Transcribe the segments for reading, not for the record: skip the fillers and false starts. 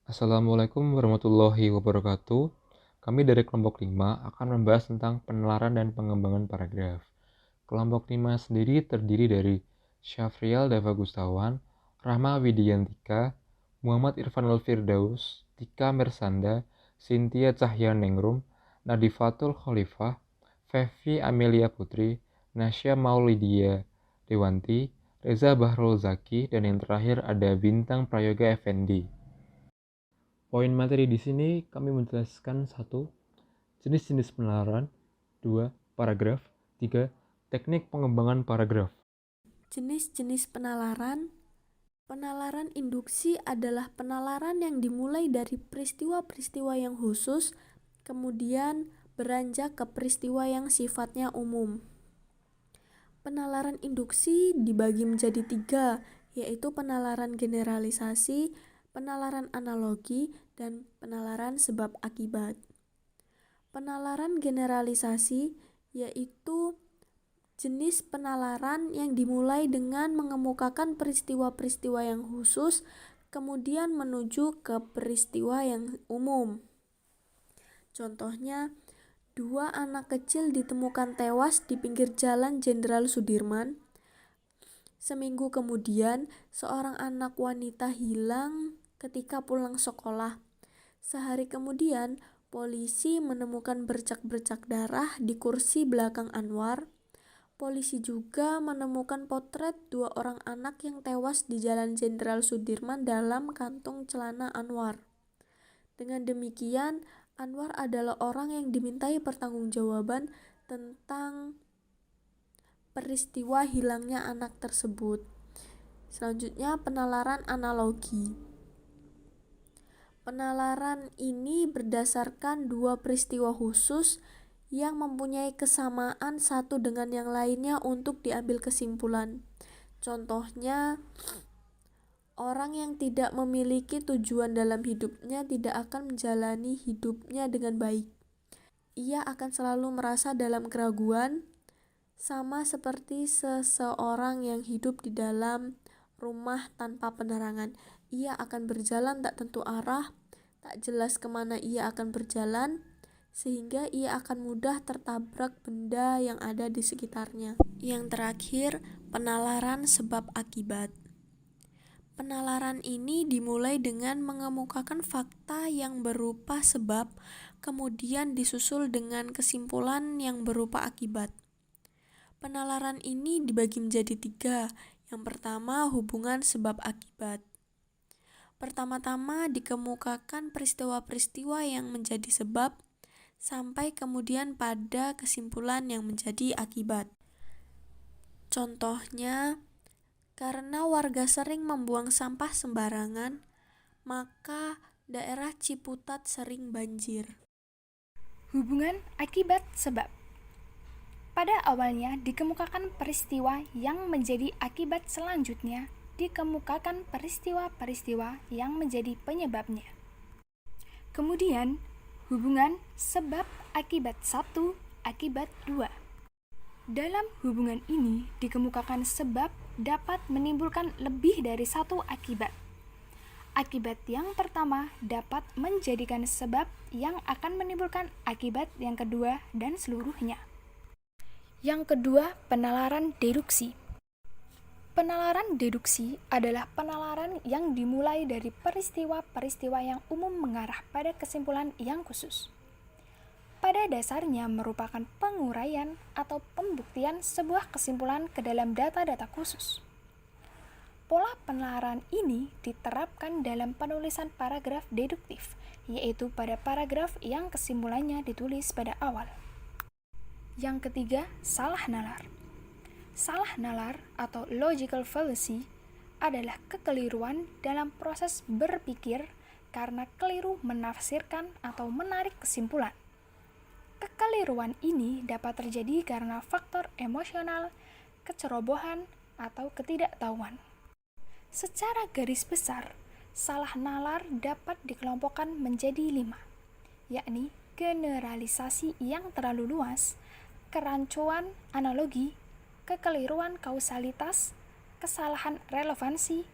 Assalamualaikum warahmatullahi wabarakatuh. Kami dari kelompok 5 akan membahas tentang penelaran dan pengembangan paragraf. Kelompok 5 sendiri terdiri dari Syafrial Dava Gustawan, Rahma Widiantika, Muhammad Irfanul Firdaus, Tika Mersanda, Cynthia Cahyaningrum, Nadifatul Khalifah, Fevi Amelia Putri, Nasya Maulidia Dewanti, Reza Bahrul Zaki, dan yang terakhir ada Bintang Prayoga Effendi. Poin materi di sini kami menjelaskan 1. Jenis-jenis penalaran, 2. Paragraf, 3. Teknik pengembangan paragraf. Jenis-jenis penalaran. Penalaran induksi adalah penalaran yang dimulai dari peristiwa-peristiwa yang khusus, kemudian beranjak ke peristiwa yang sifatnya umum. Penalaran induksi dibagi menjadi 3, yaitu penalaran generalisasi, penalaran analogi, dan penalaran sebab akibat. Penalaran generalisasi yaitu jenis penalaran yang dimulai dengan mengemukakan peristiwa-peristiwa yang khusus, kemudian menuju ke peristiwa yang umum. Contohnya, 2 anak kecil ditemukan tewas di pinggir jalan Jenderal Sudirman. Seminggu kemudian, seorang anak wanita hilang ketika pulang sekolah. Sehari kemudian, polisi menemukan bercak-bercak darah di kursi belakang Anwar. Polisi juga menemukan potret 2 orang anak yang tewas di Jalan Jenderal Sudirman dalam kantung celana Anwar. Dengan demikian, Anwar adalah orang yang dimintai pertanggungjawaban tentang peristiwa hilangnya anak tersebut. Selanjutnya, penalaran analogi. Penalaran ini berdasarkan 2 peristiwa khusus yang mempunyai kesamaan satu dengan yang lainnya untuk diambil kesimpulan. Contohnya, orang yang tidak memiliki tujuan dalam hidupnya tidak akan menjalani hidupnya dengan baik. Ia akan selalu merasa dalam keraguan, sama seperti seseorang yang hidup di dalam rumah tanpa penerangan. Ia akan berjalan tak tentu arah, tak jelas kemana ia akan berjalan, sehingga ia akan mudah tertabrak benda yang ada di sekitarnya. Yang terakhir, penalaran sebab akibat. Penalaran ini dimulai dengan mengemukakan fakta yang berupa sebab, kemudian disusul dengan kesimpulan yang berupa akibat. Penalaran ini dibagi menjadi 3. Yang pertama, hubungan sebab akibat. Pertama-tama dikemukakan peristiwa-peristiwa yang menjadi sebab, sampai kemudian pada kesimpulan yang menjadi akibat. Contohnya, karena warga sering membuang sampah sembarangan, maka daerah Ciputat sering banjir. Hubungan akibat sebab. Pada awalnya dikemukakan peristiwa yang menjadi akibat, selanjutnya dikemukakan peristiwa-peristiwa yang menjadi penyebabnya. Kemudian, hubungan sebab akibat 1, akibat 2. Dalam hubungan ini dikemukakan sebab dapat menimbulkan lebih dari satu akibat. Akibat yang pertama dapat menjadikan sebab yang akan menimbulkan akibat yang kedua dan seluruhnya. Yang kedua, penalaran deduksi. Penalaran deduksi adalah penalaran yang dimulai dari peristiwa-peristiwa yang umum mengarah pada kesimpulan yang khusus. Pada dasarnya merupakan penguraian atau pembuktian sebuah kesimpulan ke dalam data-data khusus. Pola penalaran ini diterapkan dalam penulisan paragraf deduktif, yaitu pada paragraf yang kesimpulannya ditulis pada awal. Yang ketiga, salah nalar. Salah nalar atau logical fallacy adalah kekeliruan dalam proses berpikir karena keliru menafsirkan atau menarik kesimpulan. Kekeliruan ini dapat terjadi karena faktor emosional, kecerobohan, atau ketidaktahuan. Secara garis besar, salah nalar dapat dikelompokkan menjadi 5, yakni generalisasi yang terlalu luas, kerancuan analogi, kekeliruan kausalitas, kesalahan relevansi,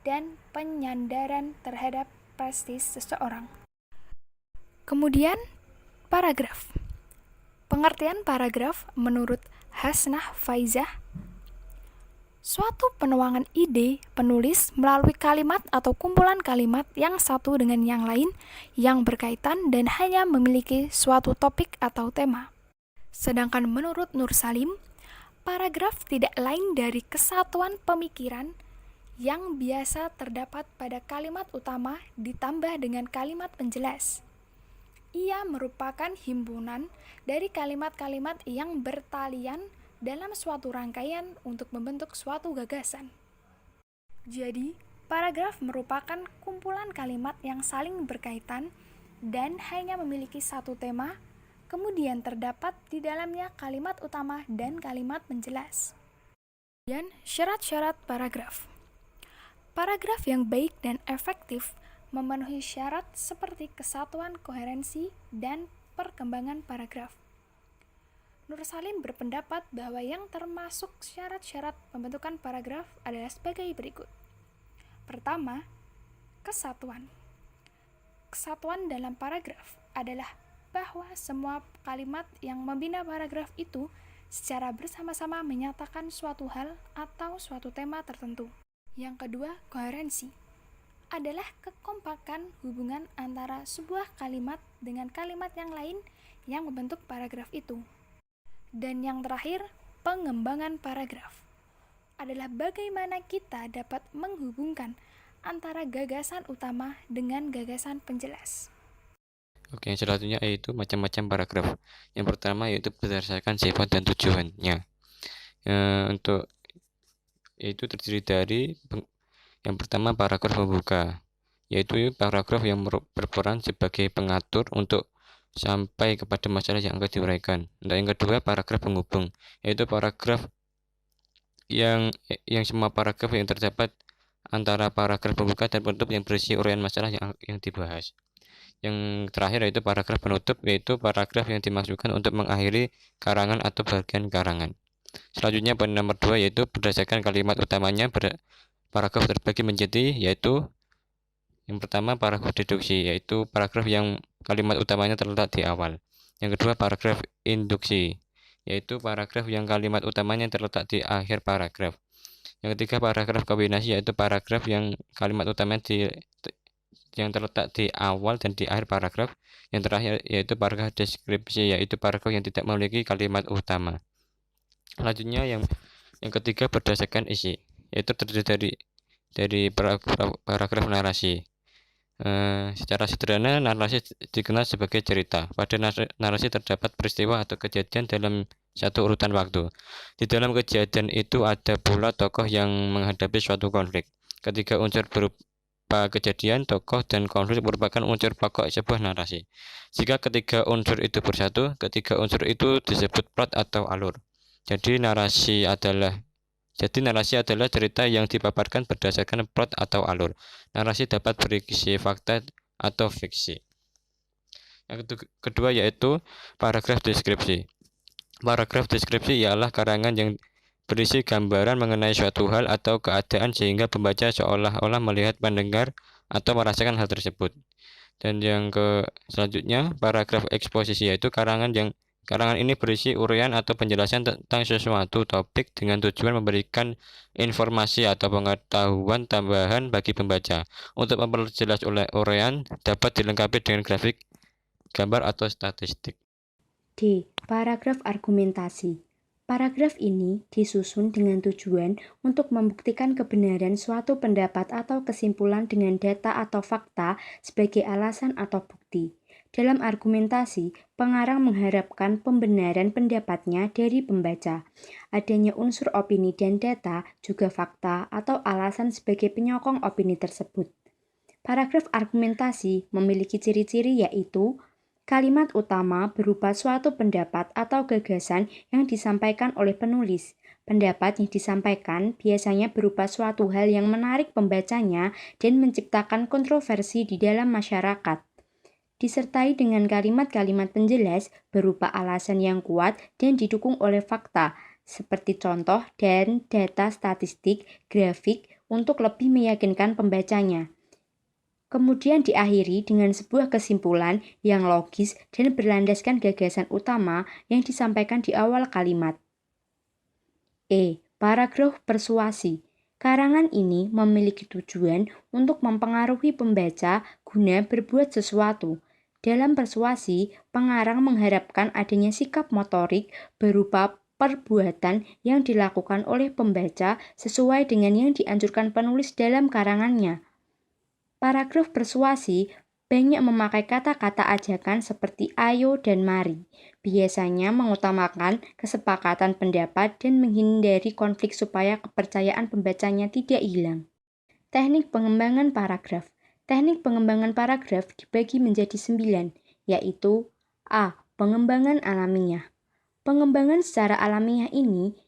dan penyandaran terhadap prestis seseorang. Kemudian, paragraf. Pengertian paragraf menurut Hasnah Faizah, suatu penuangan ide penulis melalui kalimat atau kumpulan kalimat yang satu dengan yang lain yang berkaitan dan hanya memiliki suatu topik atau tema. Sedangkan menurut Nur Salim, paragraf tidak lain dari kesatuan pemikiran yang biasa terdapat pada kalimat utama ditambah dengan kalimat penjelas. Ia merupakan himpunan dari kalimat-kalimat yang bertalian dalam suatu rangkaian untuk membentuk suatu gagasan. Jadi, paragraf merupakan kumpulan kalimat yang saling berkaitan dan hanya memiliki satu tema, kemudian terdapat di dalamnya kalimat utama dan kalimat penjelas. Dan syarat-syarat paragraf. Paragraf yang baik dan efektif memenuhi syarat seperti kesatuan koherensi dan perkembangan paragraf. Nur Salim berpendapat bahwa yang termasuk syarat-syarat pembentukan paragraf adalah sebagai berikut. Pertama, kesatuan. Kesatuan dalam paragraf adalah bahwa semua kalimat yang membina paragraf itu secara bersama-sama menyatakan suatu hal atau suatu tema tertentu. Yang kedua, koherensi adalah kekompakan hubungan antara sebuah kalimat dengan kalimat yang lain yang membentuk paragraf itu. Dan yang terakhir, pengembangan paragraf adalah bagaimana kita dapat menghubungkan antara gagasan utama dengan gagasan penjelas. Oke, selanjutnya yaitu macam-macam paragraf. Yang pertama yaitu berdasarkan sifat dan tujuannya. Untuk yaitu terdiri dari yang pertama paragraf pembuka, yaitu paragraf yang berperan sebagai pengatur untuk sampai kepada masalah yang akan diuraikan. Dan yang kedua paragraf penghubung, yaitu paragraf yang semua paragraf yang terdapat antara paragraf pembuka dan penutup yang berisi uraian masalah yang dibahas. Yang terakhir yaitu paragraf penutup, yaitu paragraf yang dimaksudkan untuk mengakhiri karangan atau bagian karangan. Selanjutnya poin nomor 2 yaitu berdasarkan kalimat utamanya. Paragraf terbagi menjadi yaitu yang pertama paragraf deduksi, yaitu paragraf yang kalimat utamanya terletak di awal. Yang kedua paragraf induksi, yaitu paragraf yang kalimat utamanya terletak di akhir paragraf. Yang ketiga paragraf kombinasi, yaitu paragraf yang kalimat utamanya yang terletak di awal dan di akhir paragraf. Yang terakhir yaitu paragraf deskripsi, yaitu paragraf yang tidak memiliki kalimat utama. Selanjutnya yang ketiga berdasarkan isi, yaitu terdiri dari paragraf narasi. Secara sederhana, narasi dikenal sebagai cerita. Pada narasi terdapat peristiwa atau kejadian dalam satu urutan waktu. Di dalam kejadian itu ada pula tokoh yang menghadapi suatu konflik. Ketiga unsur berupa kejadian, tokoh, dan konflik merupakan unsur pokok sebuah narasi. Jika ketiga unsur itu bersatu, ketiga unsur itu disebut plot atau alur. Jadi narasi adalah cerita yang dipaparkan berdasarkan plot atau alur. Narasi dapat berisi fakta atau fiksi. Yang kedua yaitu paragraf deskripsi. Paragraf deskripsi ialah karangan yang berisi gambaran mengenai suatu hal atau keadaan sehingga pembaca seolah-olah melihat, mendengar, atau merasakan hal tersebut. Dan yang selanjutnya paragraf eksposisi, yaitu karangan ini berisi uraian atau penjelasan tentang sesuatu topik dengan tujuan memberikan informasi atau pengetahuan tambahan bagi pembaca. Untuk memperjelas uraian dapat dilengkapi dengan grafik, gambar, atau statistik. D. Paragraf argumentasi. Paragraf ini disusun dengan tujuan untuk membuktikan kebenaran suatu pendapat atau kesimpulan dengan data atau fakta sebagai alasan atau bukti. Dalam argumentasi, pengarang mengharapkan pembenaran pendapatnya dari pembaca. Adanya unsur opini dan data, juga fakta atau alasan sebagai penyokong opini tersebut. Paragraf argumentasi memiliki ciri-ciri yaitu kalimat utama berupa suatu pendapat atau gagasan yang disampaikan oleh penulis. Pendapat yang disampaikan biasanya berupa suatu hal yang menarik pembacanya dan menciptakan kontroversi di dalam masyarakat. Disertai dengan kalimat-kalimat penjelas berupa alasan yang kuat dan didukung oleh fakta, seperti contoh dan data statistik, grafik untuk lebih meyakinkan pembacanya. kemudian diakhiri dengan sebuah kesimpulan yang logis dan berlandaskan gagasan utama yang disampaikan di awal kalimat. Paragraf persuasi. Karangan ini memiliki tujuan untuk mempengaruhi pembaca guna berbuat sesuatu. Dalam persuasi, pengarang mengharapkan adanya sikap motorik berupa perbuatan yang dilakukan oleh pembaca sesuai dengan yang dianjurkan penulis dalam karangannya. Paragraf persuasi banyak memakai kata-kata ajakan seperti ayo dan mari. Biasanya mengutamakan kesepakatan pendapat dan menghindari konflik supaya kepercayaan pembacanya tidak hilang. Teknik pengembangan paragraf. Teknik pengembangan paragraf dibagi menjadi 9, yaitu A. Pengembangan alamiah. Pengembangan secara alamiah ini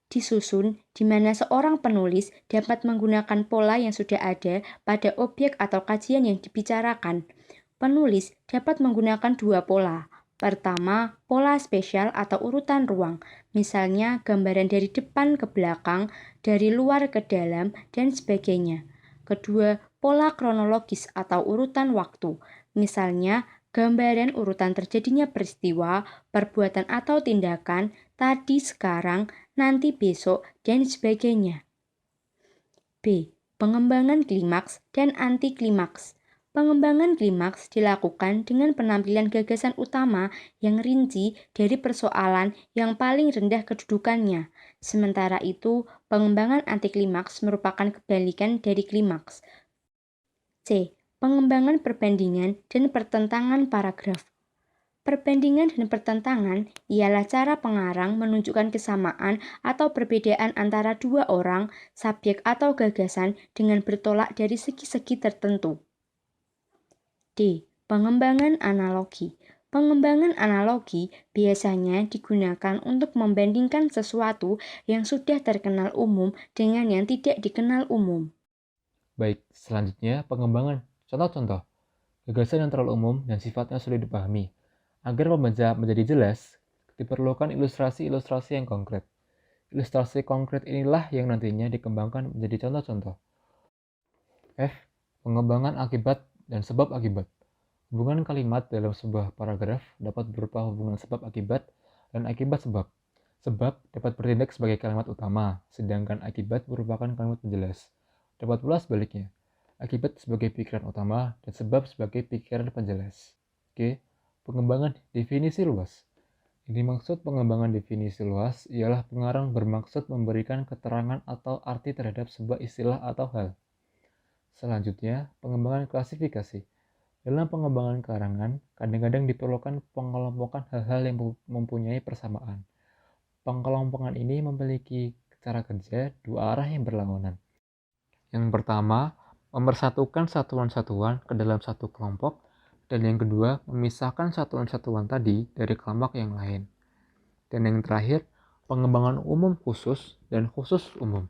disusun di mana seorang penulis dapat menggunakan pola yang sudah ada pada objek atau kajian yang dibicarakan. Penulis dapat menggunakan 2 pola. Pertama, pola spesial atau urutan ruang, misalnya gambaran dari depan ke belakang, dari luar ke dalam, dan sebagainya. Kedua, pola kronologis atau urutan waktu, misalnya gambaran urutan terjadinya peristiwa, perbuatan atau tindakan, tadi, sekarang, nanti, besok, dan sebagainya. B. Pengembangan klimaks dan anti klimaks. Pengembangan klimaks dilakukan dengan penampilan gagasan utama yang rinci dari persoalan yang paling rendah kedudukannya. Sementara itu, pengembangan anti klimaks merupakan kebalikan dari klimaks. C. Pengembangan perbandingan dan pertentangan paragraf. Perbandingan dan pertentangan ialah cara pengarang menunjukkan kesamaan atau perbedaan antara 2 orang, subjek atau gagasan dengan bertolak dari segi-segi tertentu. D. Pengembangan analogi. Pengembangan analogi biasanya digunakan untuk membandingkan sesuatu yang sudah terkenal umum dengan yang tidak dikenal umum. Baik, selanjutnya pengembangan contoh-contoh. Gagasan yang terlalu umum dan sifatnya sulit dipahami. Agar pembaca menjadi jelas, diperlukan ilustrasi-ilustrasi yang konkret. Ilustrasi konkret inilah yang nantinya dikembangkan menjadi contoh-contoh. F. Pengembangan akibat dan sebab akibat. Hubungan kalimat dalam sebuah paragraf dapat berupa hubungan sebab akibat dan akibat sebab. Sebab dapat bertindak sebagai kalimat utama, sedangkan akibat merupakan kalimat penjelas. Dapat pula sebaliknya, akibat sebagai pikiran utama dan sebab sebagai pikiran penjelas. Oke. Pengembangan definisi luas. Yang dimaksud pengembangan definisi luas ialah pengarang bermaksud memberikan keterangan atau arti terhadap sebuah istilah atau hal. Selanjutnya, pengembangan klasifikasi. Dalam pengembangan karangan, kadang-kadang diperlukan pengelompokan hal-hal yang mempunyai persamaan. Pengelompokan ini memiliki cara kerja 2 arah yang berlawanan. Yang pertama, memersatukan satuan-satuan ke dalam satu kelompok, dan yang kedua, memisahkan satuan-satuan tadi dari kelompok yang lain. Dan yang terakhir, pengembangan umum khusus dan khusus umum.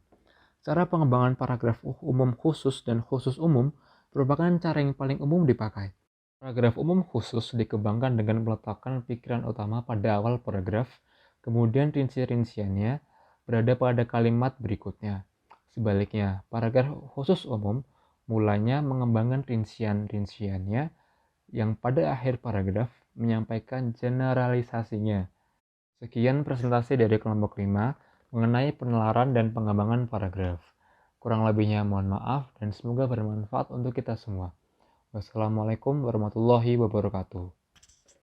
Cara pengembangan paragraf umum khusus dan khusus umum merupakan cara yang paling umum dipakai. Paragraf umum khusus dikembangkan dengan meletakkan pikiran utama pada awal paragraf, kemudian rinci-rinciannya berada pada kalimat berikutnya. Sebaliknya, paragraf khusus umum mulanya mengembangkan rincian-rinciannya yang pada akhir paragraf menyampaikan generalisasinya. Sekian presentasi dari kelompok 5 mengenai penelaran dan pengembangan paragraf. Kurang lebihnya mohon maaf dan semoga bermanfaat untuk kita semua. Wassalamualaikum warahmatullahi wabarakatuh.